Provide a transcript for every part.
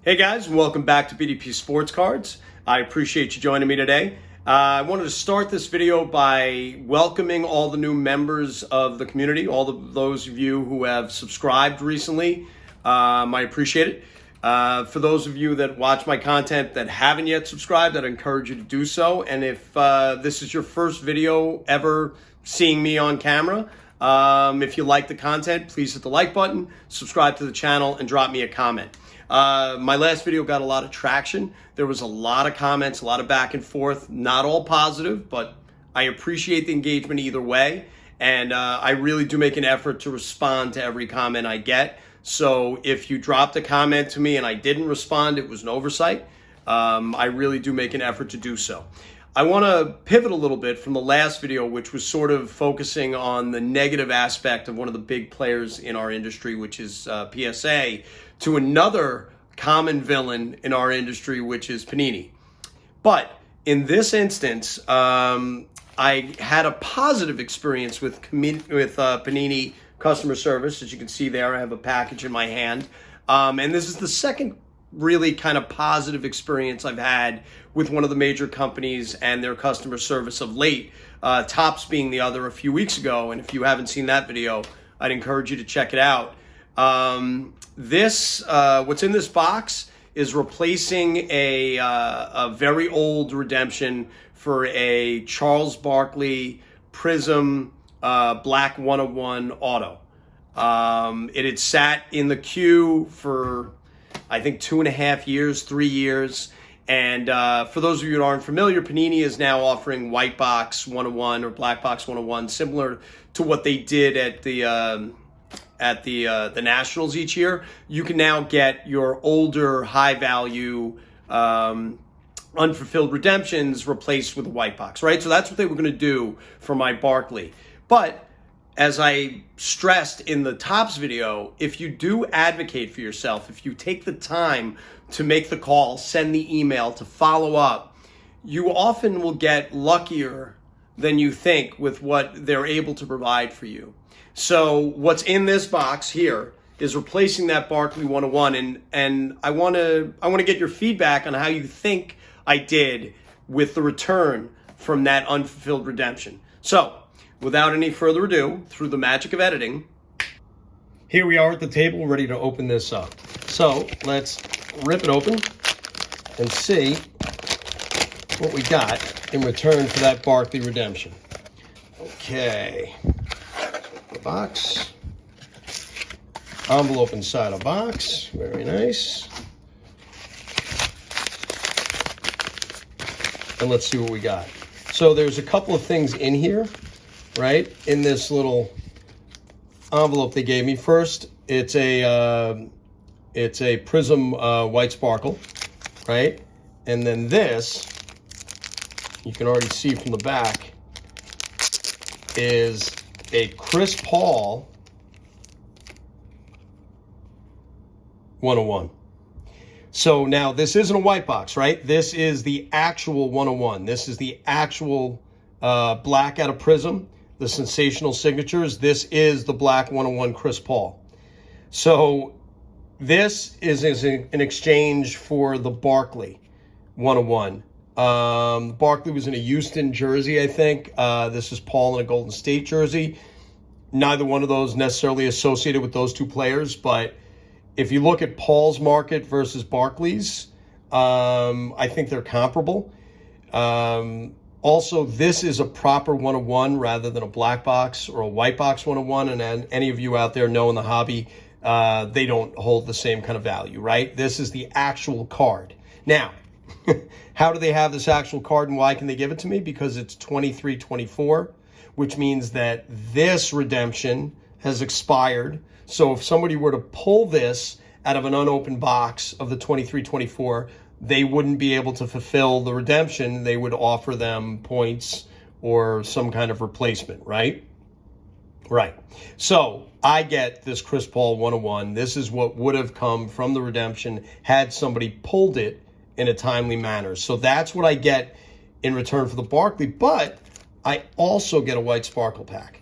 Hey guys, welcome back to BDP Sports Cards. I appreciate you joining me today. I wanted to start this video by welcoming all the new members of the community, those of you who have subscribed recently. I appreciate it. For those of you that watch my content that haven't yet subscribed, I'd encourage you to do so. And if this is your first video ever seeing me on camera, if you like the content, please hit the like button, subscribe to the channel, and drop me a comment. My last video got a lot of traction. There was a lot of comments, a lot of back and forth, not all positive, but I appreciate the engagement either way. And I really do make an effort to respond to every comment I get. So if you dropped a comment to me and I didn't respond, it was an oversight. I really do make an effort to do so. I want to pivot a little bit from the last video, which was sort of focusing on the negative aspect of one of the big players in our industry, which is PSA, to another common villain in our industry, which is Panini. But in this instance, I had a positive experience with Panini customer service. As you can see there, I have a package in my hand. And this is the second really kind of positive experience I've had with one of the major companies and their customer service of late. Topps being the other a few weeks ago. And if you haven't seen that video, I'd encourage you to check it out. What's in this box is replacing a very old redemption for a Charles Barkley Prizm Black 101 auto. It had sat in the queue for, I think, 2.5 years, 3 years. And for those of you that aren't familiar, Panini is now offering white box 101 or black box 101, similar to what they did at the Nationals each year. You can now get your older, high-value, unfulfilled redemptions replaced with a white box, right? So that's what they were going to do for my Barkley. But as I stressed in the Topps video, if you do advocate for yourself, if you take the time to make the call, send the email, to follow up, you often will get luckier than you think with what they're able to provide for you. So what's in this box here is replacing that Barkley 101, and I want to get your feedback on how you think I did with the return from that unfulfilled redemption. So without any further ado, through the magic of editing, here we are at the table ready to open this up. So let's rip it open and see what we got in return for that Barkley redemption. Okay. The box. Envelope inside a box. Very nice. And let's see what we got. So there's a couple of things in here, right? In this little envelope they gave me. First, it's a Prizm white sparkle, right? And then this, you can already see from the back, is a Chris Paul 101. So now this isn't a white box, right? This is the actual 101. This is the actual black out of Prizm, the sensational signatures. This is the black 101 Chris Paul. So this is an exchange for the Barkley 101. Barkley was in a Houston jersey, I think. This is Paul in a Golden State jersey. Neither one of those necessarily associated with those two players, but if you look at Paul's market versus Barkley's, I think they're comparable. Also, this is a proper 101 rather than a black box or a white box 101, and any of you out there know in the hobby, they don't hold the same kind of value, right? This is the actual card. Now, how do they have this actual card and why can they give it to me? Because it's 23-24, which means that this redemption has expired. So if somebody were to pull this out of an unopened box of the 23-24, they wouldn't be able to fulfill the redemption. They would offer them points or some kind of replacement, right? Right. So I get this Chris Paul 101. This is what would have come from the redemption had somebody pulled it in a timely manner. So that's what I get in return for the Barkley, but I also get a white sparkle pack.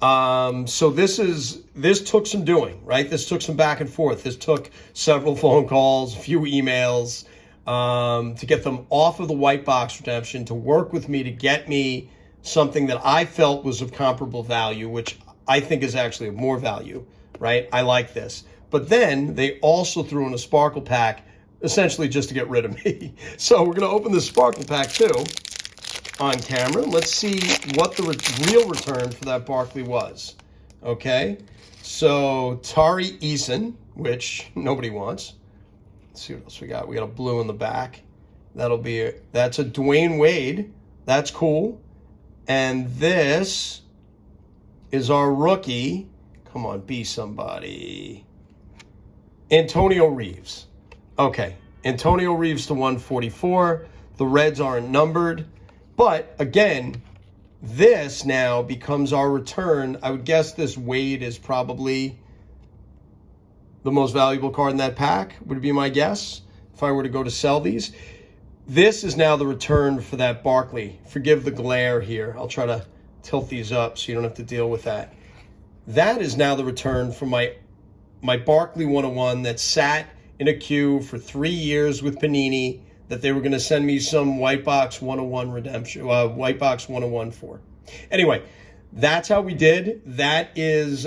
So this took some doing, right? This took some back and forth. This took several phone calls, a few emails, to get them off of the white box redemption, to work with me to get me something that I felt was of comparable value, which I think is actually of more value, right? I like this. But then they also threw in a sparkle pack, essentially just to get rid of me. So we're going to open this sparkle pack too on camera. Let's see what the real return for that Barkley was. Okay, so Tari Eason, which nobody wants. Let's see what else we got. We got a blue in the back. That's a Dwayne Wade. That's cool. And this is our rookie. Come on, be somebody. Antonio Reeves. Okay, Antonio Reeves to 144. The Reds aren't numbered. But again, this now becomes our return. I would guess this Wade is probably the most valuable card in that pack, would be my guess, if I were to go to sell these. This is now the return for that Barkley. Forgive the glare here. I'll try to tilt these up so you don't have to deal with that. That is now the return for my Barkley 101 that sat in a queue for 3 years with Panini, that they were going to send me some white box 101 redemption, white box 101 for. Anyway, that's how we did. That is,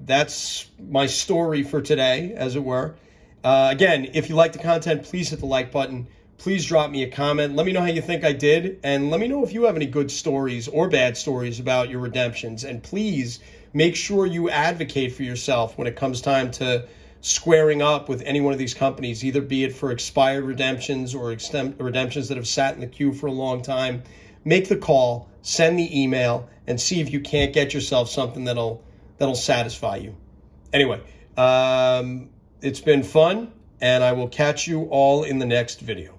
that's my story for today, as it were. Again, if you like the content, please hit the like button. Please drop me a comment. Let me know how you think I did. And let me know if you have any good stories or bad stories about your redemptions. And please make sure you advocate for yourself when it comes time to squaring up with any one of these companies, either be it for expired redemptions or redemptions that have sat in the queue for a long time. Make the call, send the email, and see if you can't get yourself something that'll satisfy you. Anyway, it's been fun, and I will catch you all in the next video.